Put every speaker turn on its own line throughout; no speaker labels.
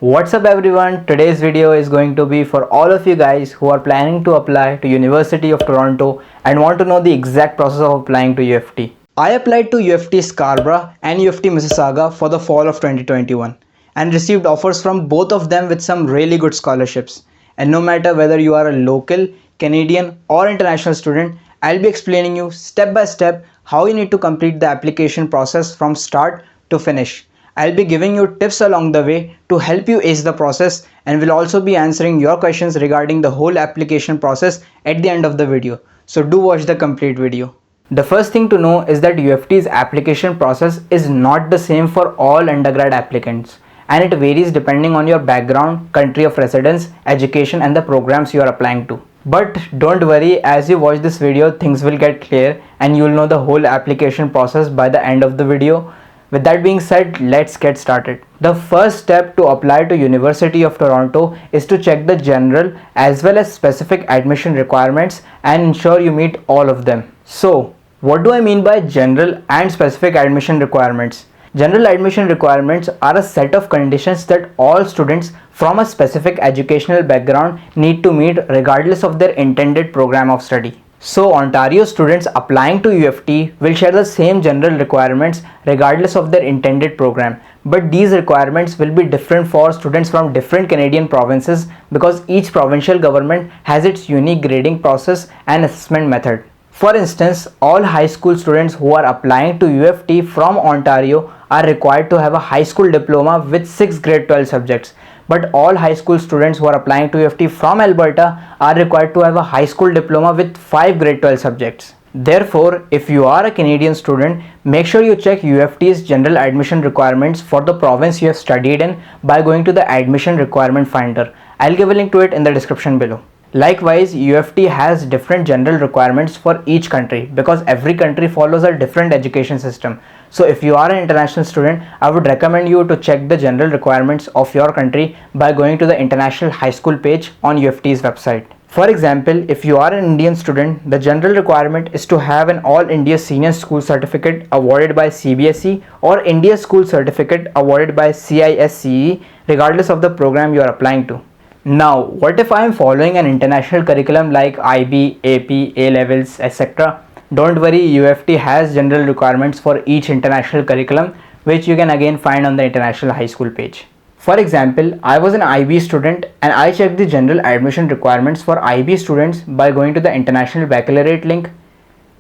What's up everyone, today's video is going to be for all of you guys who are planning to apply to University of Toronto and want to know the exact process of applying to UFT. I applied to UFT Scarborough and UFT Mississauga for the fall of 2021 and received offers from both of them with some really good scholarships. And no matter whether you are a local, Canadian or international student, I'll be explaining you step by step how you need to complete the application process from start to finish. I'll be giving you tips along the way to help you ace the process, and will also be answering your questions regarding the whole application process at the end of the video. So do watch the complete video. The first thing to know is that UFT's application process is not the same for all undergrad applicants, and it varies depending on your background, country of residence, education and the programs you are applying to. But don't worry, as you watch this video things will get clear and you will know the whole application process by the end of the video. With that being said, let's get started. The first step to apply to University of Toronto is to check the general as well as specific admission requirements and ensure you meet all of them. So, what do I mean by general and specific admission requirements? General admission requirements are a set of conditions that all students from a specific educational background need to meet regardless of their intended program of study. So Ontario students applying to UFT will share the same general requirements regardless of their intended program, but these requirements will be different for students from different Canadian provinces because each provincial government has its unique grading process and assessment method. For instance, all high school students who are applying to UFT from Ontario are required to have a high school diploma with 6 grade 12 subjects. But all high school students who are applying to UFT from Alberta are required to have a high school diploma with 5 grade 12 subjects. Therefore, if you are a Canadian student, make sure you check UFT's general admission requirements for the province you have studied in by going to the admission requirement finder. I'll give a link to it in the description below. Likewise, UFT has different general requirements for each country because every country follows a different education system. So if you are an international student, I would recommend you to check the general requirements of your country by going to the International High School page on UFT's website. For example, if you are an Indian student, the general requirement is to have an All India Senior School Certificate awarded by CBSE or India School Certificate awarded by CISCE regardless of the program you are applying to. Now, what if I am following an international curriculum like IB, AP, A-levels, etc.? Don't worry, UFT has general requirements for each international curriculum, which you can again find on the International High School page. For example, I was an IB student and I checked the general admission requirements for IB students by going to the International Baccalaureate link.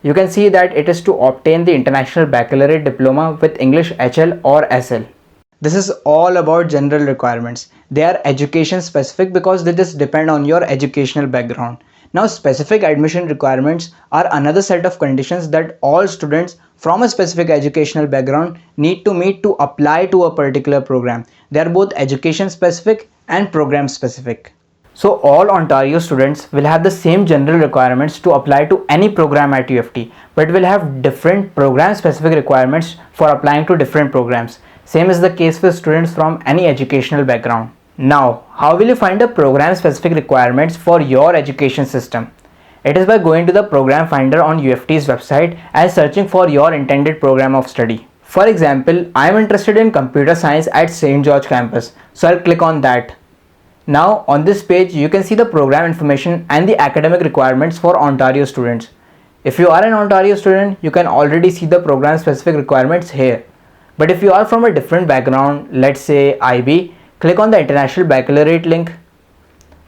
You can see that it is to obtain the International Baccalaureate Diploma with English HL or SL. This is all about general requirements. They are education specific because they just depend on your educational background. Now, specific admission requirements are another set of conditions that all students from a specific educational background need to meet to apply to a particular program. They are both education specific and program specific. So all Ontario students will have the same general requirements to apply to any program at UFT, but will have different program specific requirements for applying to different programs. Same is the case with students from any educational background. Now, how will you find the program specific requirements for your education system? It is by going to the program finder on UFT's website and searching for your intended program of study. For example, I am interested in computer science at St. George campus, so I'll click on that. Now, on this page, you can see the program information and the academic requirements for Ontario students. If you are an Ontario student, you can already see the program specific requirements here. But if you are from a different background, let's say IB, click on the International Baccalaureate link.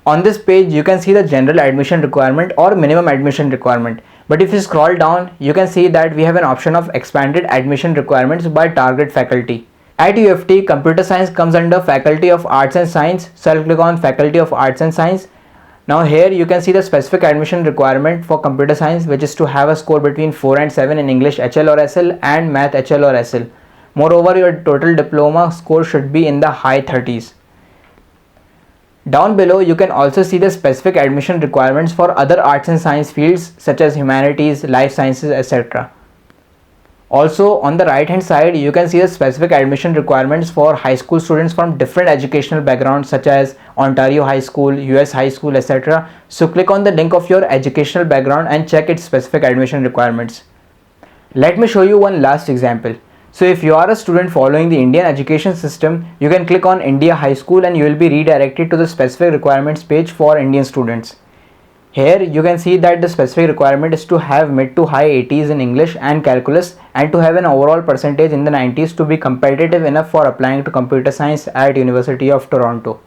On this page, you can see the general admission requirement or minimum admission requirement. But if you scroll down, you can see that we have an option of expanded admission requirements by target faculty. At UFT, computer science comes under Faculty of Arts and Science, so I'll click on Faculty of Arts and Science. Now here you can see the specific admission requirement for computer science, which is to have a score between 4 and 7 in English HL or SL and Math HL or SL. Moreover, your total diploma score should be in the high 30s. Down below, you can also see the specific admission requirements for other arts and science fields such as humanities, life sciences, etc. Also, on the right hand side, you can see the specific admission requirements for high school students from different educational backgrounds such as Ontario High School, US High School, etc. So click on the link of your educational background and check its specific admission requirements. Let me show you one last example. So if you are a student following the Indian education system, you can click on India High School and you will be redirected to the specific requirements page for Indian students. Here you can see that the specific requirement is to have mid to high 80s in English and calculus and to have an overall percentage in the 90s to be competitive enough for applying to computer science at University of Toronto.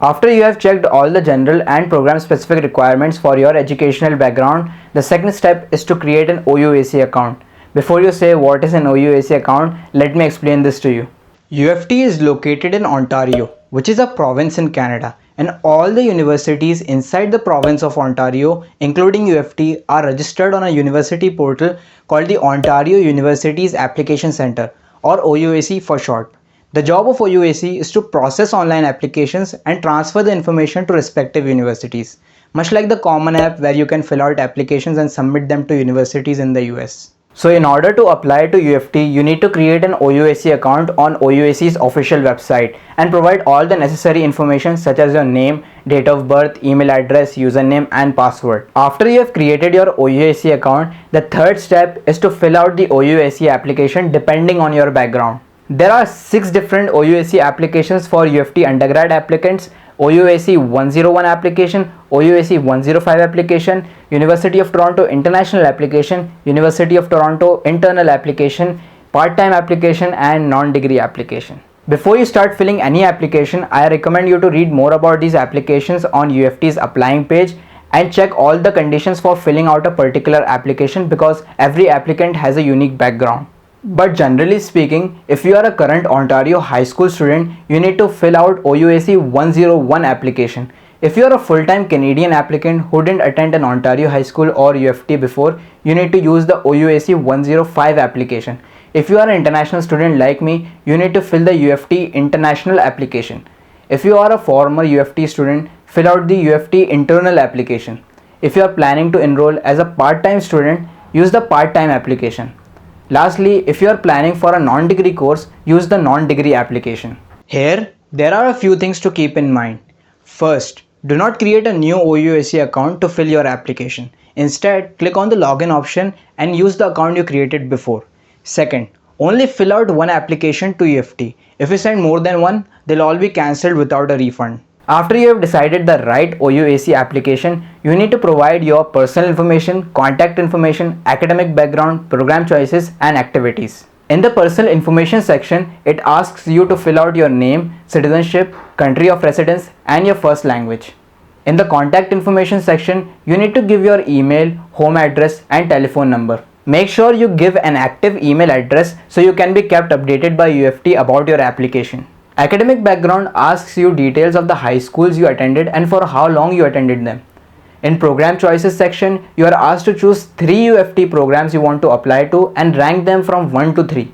After you have checked all the general and program specific requirements for your educational background, the second step is to create an OUAC account. Before you say what is an OUAC account, let me explain this to you. UFT is located in Ontario, which is a province in Canada, and all the universities inside the province of Ontario, including UFT, are registered on a university portal called the Ontario Universities Application Centre, or OUAC for short. The job of OUAC is to process online applications and transfer the information to respective universities, much like the Common App where you can fill out applications and submit them to universities in the US. So in order to apply to UFT, you need to create an OUAC account on OUAC's official website and provide all the necessary information such as your name, date of birth, email address, username and password. After you have created your OUAC account, the third step is to fill out the OUAC application depending on your background. There are 6 different OUAC applications for UFT undergrad applicants: OUAC 101 application, OUAC 105 application, University of Toronto International application, University of Toronto internal application, part-time application and non-degree application. Before you start filling any application, I recommend you to read more about these applications on UFT's applying page and check all the conditions for filling out a particular application because every applicant has a unique background. But generally speaking, if you are a current Ontario high school student, you need to fill out OUAC 101 application. If you are a full-time Canadian applicant who didn't attend an Ontario high school or UFT before, you need to use the OUAC 105 application. If you are an international student like me, you need to fill the UFT international application. If you are a former UFT student, fill out the UFT internal application. If you are planning to enroll as a part-time student, use the part-time application. Lastly, if you are planning for a non-degree course, use the non-degree application. Here, there are a few things to keep in mind. First, do not create a new OUAC account to fill your application. Instead, click on the login option and use the account you created before. Second, only fill out one application to UFT. If you send more than one, they'll all be cancelled without a refund. After you have decided the right OUAC application, you need to provide your personal information, contact information, academic background, program choices and activities. In the personal information section, it asks you to fill out your name, citizenship, country of residence and your first language. In the contact information section, you need to give your email, home address and telephone number. Make sure you give an active email address so you can be kept updated by UFT about your application. Academic background asks you details of the high schools you attended and for how long you attended them. In program choices section, you are asked to choose 3 UFT programs you want to apply to and rank them from 1 to 3.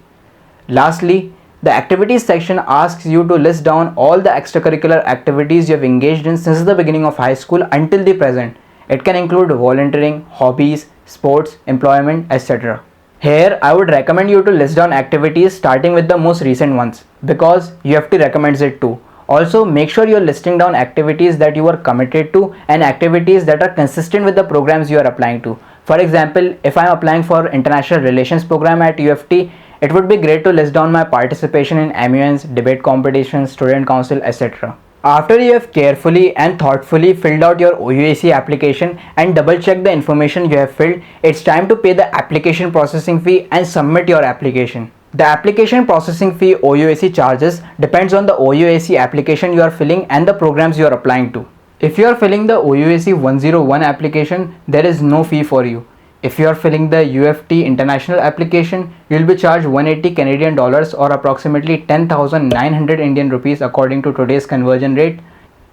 Lastly, the activities section asks you to list down all the extracurricular activities you have engaged in since the beginning of high school until the present. It can include volunteering, hobbies, sports, employment, etc. Here, I would recommend you to list down activities starting with the most recent ones because UFT recommends it too. Also, make sure you are listing down activities that you are committed to and activities that are consistent with the programs you are applying to. For example, if I am applying for International Relations program at UFT, it would be great to list down my participation in MUNs, debate competitions, student council, etc. After you have carefully and thoughtfully filled out your OUAC application and double check the information you have filled, it's time to pay the application processing fee and submit your application. The application processing fee OUAC charges depends on the OUAC application you are filling and the programs you are applying to. If you are filling the OUAC 101 application, there is no fee for you. If you are filling the UFT international application, you will be charged 180 Canadian dollars or approximately 10,900 Indian rupees according to today's conversion rate.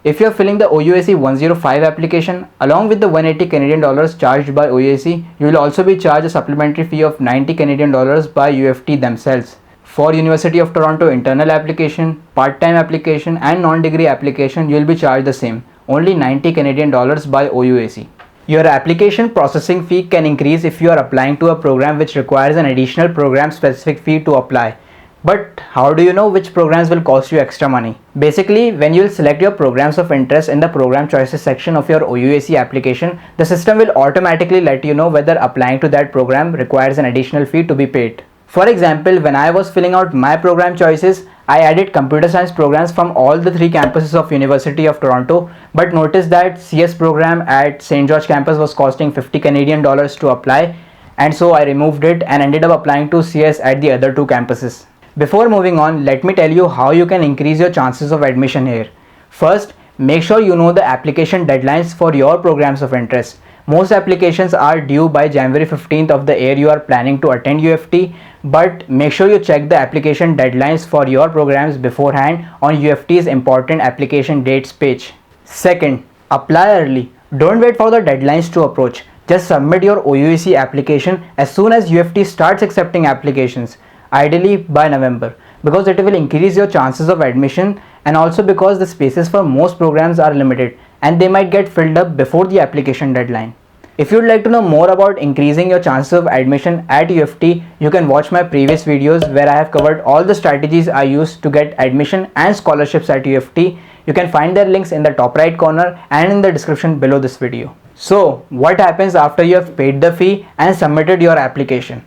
If you are filling the OUAC 105 application, along with the 180 Canadian dollars charged by OUAC, you will also be charged a supplementary fee of 90 Canadian dollars by UFT themselves. For University of Toronto internal application, part-time application and non-degree application, you will be charged the same, only 90 Canadian dollars by OUAC. Your application processing fee can increase if you are applying to a program which requires an additional program specific fee to apply. But how do you know which programs will cost you extra money? Basically, when you will select your programs of interest in the program choices section of your OUAC application, the system will automatically let you know whether applying to that program requires an additional fee to be paid. For example, when I was filling out my program choices, I added computer science programs from all the 3 campuses of University of Toronto, but noticed that CS program at St. George campus was costing 50 Canadian dollars to apply, and so I removed it and ended up applying to CS at the other 2 campuses. Before moving on, let me tell you how you can increase your chances of admission here. First, make sure you know the application deadlines for your programs of interest. Most applications are due by January 15th of the year you are planning to attend UFT, but make sure you check the application deadlines for your programs beforehand on UFT's important application dates page. Second, apply early. Don't wait for the deadlines to approach. Just submit your OUAC application as soon as UFT starts accepting applications, ideally by November, because it will increase your chances of admission, and also because the spaces for most programs are limited and they might get filled up before the application deadline. If you'd like to know more about increasing your chances of admission at UFT, you can watch my previous videos where I have covered all the strategies I use to get admission and scholarships at UFT. You can find their links in the top right corner and in the description below this video. So, what happens after you have paid the fee and submitted your application?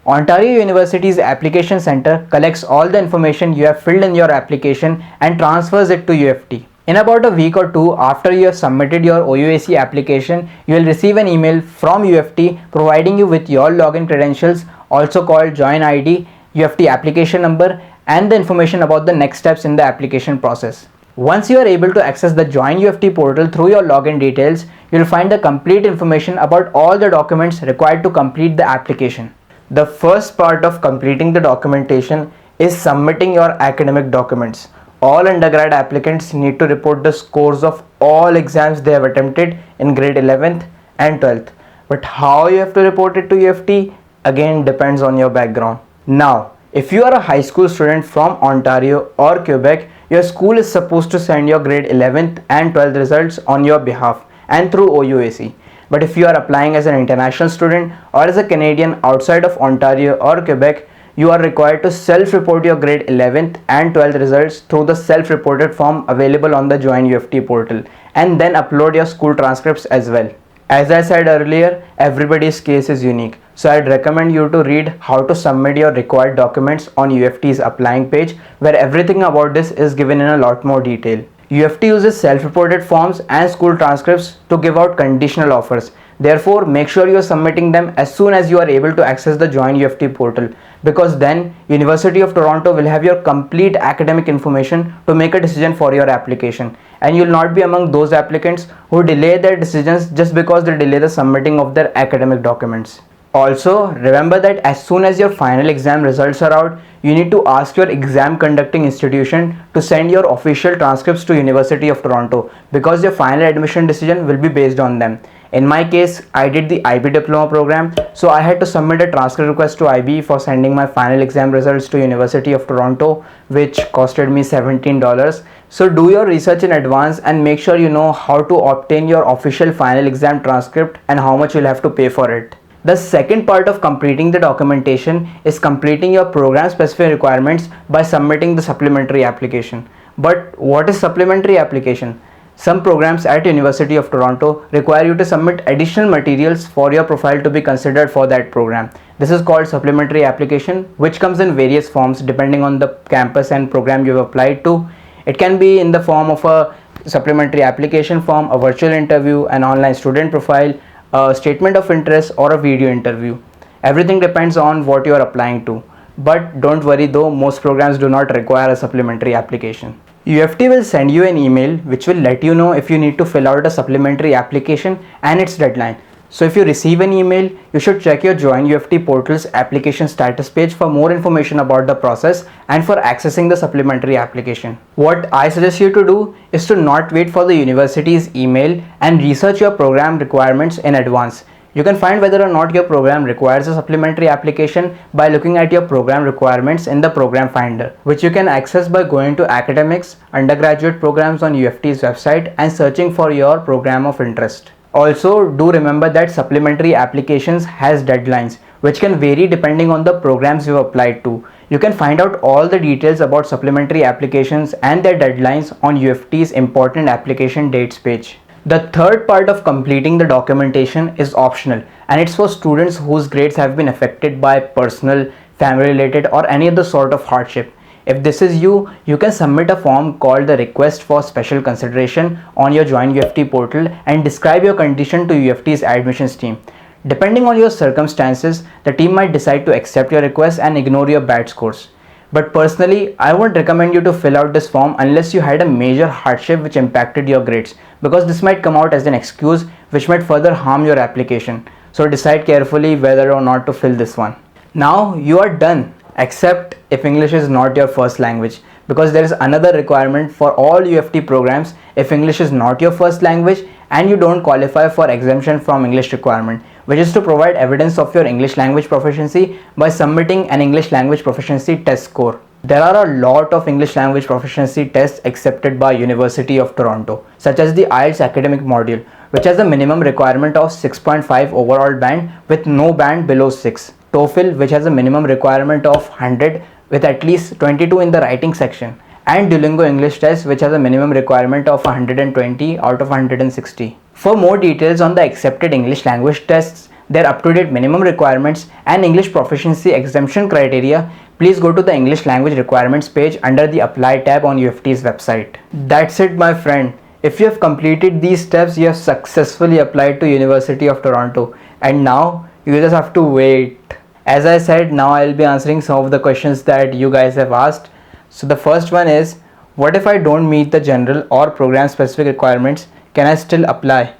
Ontario University's Application Centre collects all the information you have filled in your application and transfers it to UFT. In about a week or two after you have submitted your OUAC application, you will receive an email from UFT providing you with your login credentials, also called Join ID, UFT application number, and the information about the next steps in the application process. Once you are able to access the Join UFT portal through your login details, you will find the complete information about all the documents required to complete the application. The first part of completing the documentation is submitting your academic documents. All undergrad applicants need to report the scores of all exams they have attempted in grade 11th and 12th. But how you have to report it to UFT again depends on your background. Now, if you are a high school student from Ontario or Quebec, your school is supposed to send your grade 11th and 12th results on your behalf and through OUAC. But if you are applying as an international student or as a Canadian outside of Ontario or Quebec, you are required to self-report your grade 11th and 12th results through the self-reported form available on the Join UFT portal, and then upload your school transcripts as well. As I said earlier, everybody's case is unique, so I'd recommend you to read how to submit your required documents on UFT's applying page, where everything about this is given in a lot more detail. UFT uses self-reported forms and school transcripts to give out conditional offers. Therefore, make sure you are submitting them as soon as you are able to access the Join UFT portal, because then University of Toronto will have your complete academic information to make a decision for your application, and you will not be among those applicants who delay their decisions just because they delay the submitting of their academic documents. Also, remember that as soon as your final exam results are out, you need to ask your exam conducting institution to send your official transcripts to University of Toronto, because your final admission decision will be based on them. In my case, I did the IB diploma program, so I had to submit a transcript request to IB for sending my final exam results to University of Toronto, which costed me $17. So do your research in advance and make sure you know how to obtain your official final exam transcript and how much you'll have to pay for it. The second part of completing the documentation is completing your program specific requirements by submitting the supplementary application. But what is supplementary application? Some programs at University of Toronto require you to submit additional materials for your profile to be considered for that program. This is called supplementary application, which comes in various forms depending on the campus and program you have applied to. It can be in the form of a supplementary application form, a virtual interview, an online student profile, a statement of interest, or a video interview. Everything depends on what you are applying to. But don't worry though, most programs do not require a supplementary application. UFT will send you an email which will let you know if you need to fill out a supplementary application and its deadline. So if you receive an email, you should check your Join UFT portal's application status page for more information about the process and for accessing the supplementary application. What I suggest you to do is to not wait for the university's email and research your program requirements in advance. You can find whether or not your program requires a supplementary application by looking at your program requirements in the program finder, which you can access by going to academics, undergraduate programs on UFT's website and searching for your program of interest. Also, do remember that supplementary applications has deadlines, which can vary depending on the programs you applied to. You can find out all the details about supplementary applications and their deadlines on UFT's important application dates page. The third part of completing the documentation is optional, and it's for students whose grades have been affected by personal, family related, or any other sort of hardship. If this is you, you can submit a form called the request for special consideration on your Join UFT portal and describe your condition to UFT's admissions team. Depending on your circumstances, the team might decide to accept your request and ignore your bad scores. But personally, I won't recommend you to fill out this form unless you had a major hardship which impacted your grades, because this might come out as an excuse which might further harm your application. So decide carefully whether or not to fill this one. Now you are done, except if English is not your first language, because there is another requirement for all UFT programs. If English is not your first language and you don't qualify for exemption from English requirement, which is to provide evidence of your English language proficiency by submitting an English language proficiency test score. There are a lot of English language proficiency tests accepted by University of Toronto, such as the IELTS academic module, which has a minimum requirement of 6.5 overall band with no band below 6. TOEFL, which has a minimum requirement of 100 with at least 22 in the writing section, and Duolingo English test, which has a minimum requirement of 120 out of 160. For more details on the accepted English language tests, their up-to-date minimum requirements and English proficiency exemption criteria, please go to the English language requirements page under the Apply tab on UFT's website. That's it, my friend. If you have completed these steps, you have successfully applied to University of Toronto, and now you just have to wait. As I said, now I'll be answering some of the questions that you guys have asked. So the first one is, what if I don't meet the general or program specific requirements? Can I still apply?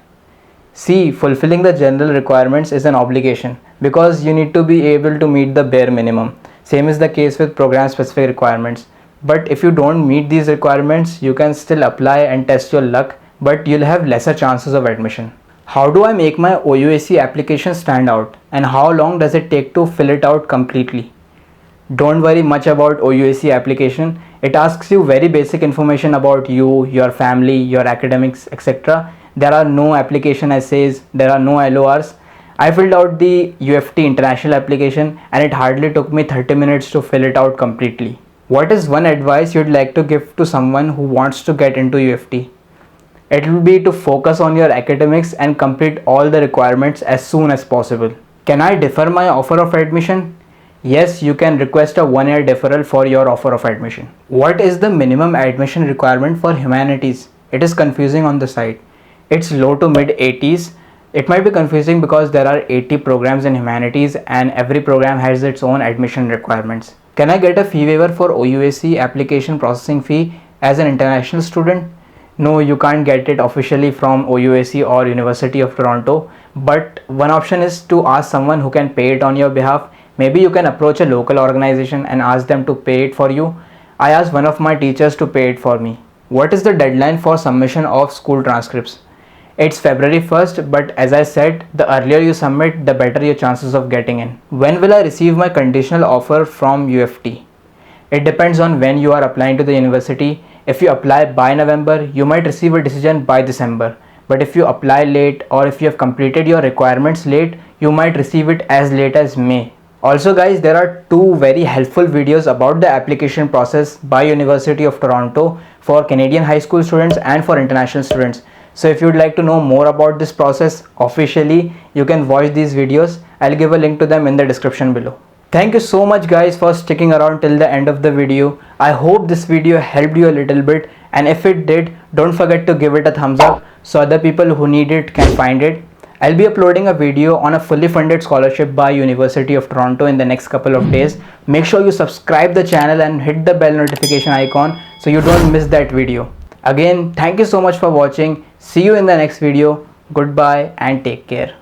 See, fulfilling the general requirements is an obligation because you need to be able to meet the bare minimum. Same is the case with program specific requirements. But if you don't meet these requirements, you can still apply and test your luck, but you'll have lesser chances of admission. How do I make my OUAC application stand out, and how long does it take to fill it out completely? Don't worry much about OUAC application. It asks you very basic information about you, your family, your academics, etc. There are no application essays, there are no LORs. I filled out the UFT international application and it hardly took me 30 minutes to fill it out completely. What is one advice you'd like to give to someone who wants to get into UFT? It will be to focus on your academics and complete all the requirements as soon as possible. Can I defer my offer of admission? Yes, you can request a 1-year deferral for your offer of admission. What is the minimum admission requirement for humanities? It is confusing on the site. It's low to mid 80s. It might be confusing because there are 80 programs in humanities and every program has its own admission requirements. Can I get a fee waiver for OUAC application processing fee as an international student? No, you can't get it officially from OUAC or University of Toronto, but one option is to ask someone who can pay it on your behalf. Maybe you can approach a local organization and ask them to pay it for you. I asked one of my teachers to pay it for me. What is the deadline for submission of school transcripts? It's February 1st, but as I said, the earlier you submit, the better your chances of getting in. When will I receive my conditional offer from UFT? It depends on when you are applying to the university. If you apply by November, you might receive a decision by December. But if you apply late or if you have completed your requirements late, you might receive it as late as May. Also guys, there are two very helpful videos about the application process by University of Toronto for Canadian high school students and for international students. So if you'd like to know more about this process officially, you can watch these videos. I'll give a link to them in the description below. Thank you so much guys for sticking around till the end of the video. I hope this video helped you a little bit, and if it did, don't forget to give it a thumbs up so other people who need it can find it. I'll be uploading a video on a fully funded scholarship by University of Toronto in the next couple of days. Make sure you subscribe the channel and hit the bell notification icon so you don't miss that video. Again, thank you so much for watching. See you in the next video. Goodbye and take care.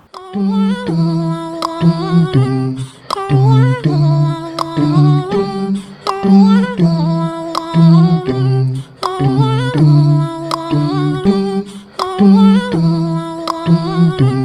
Do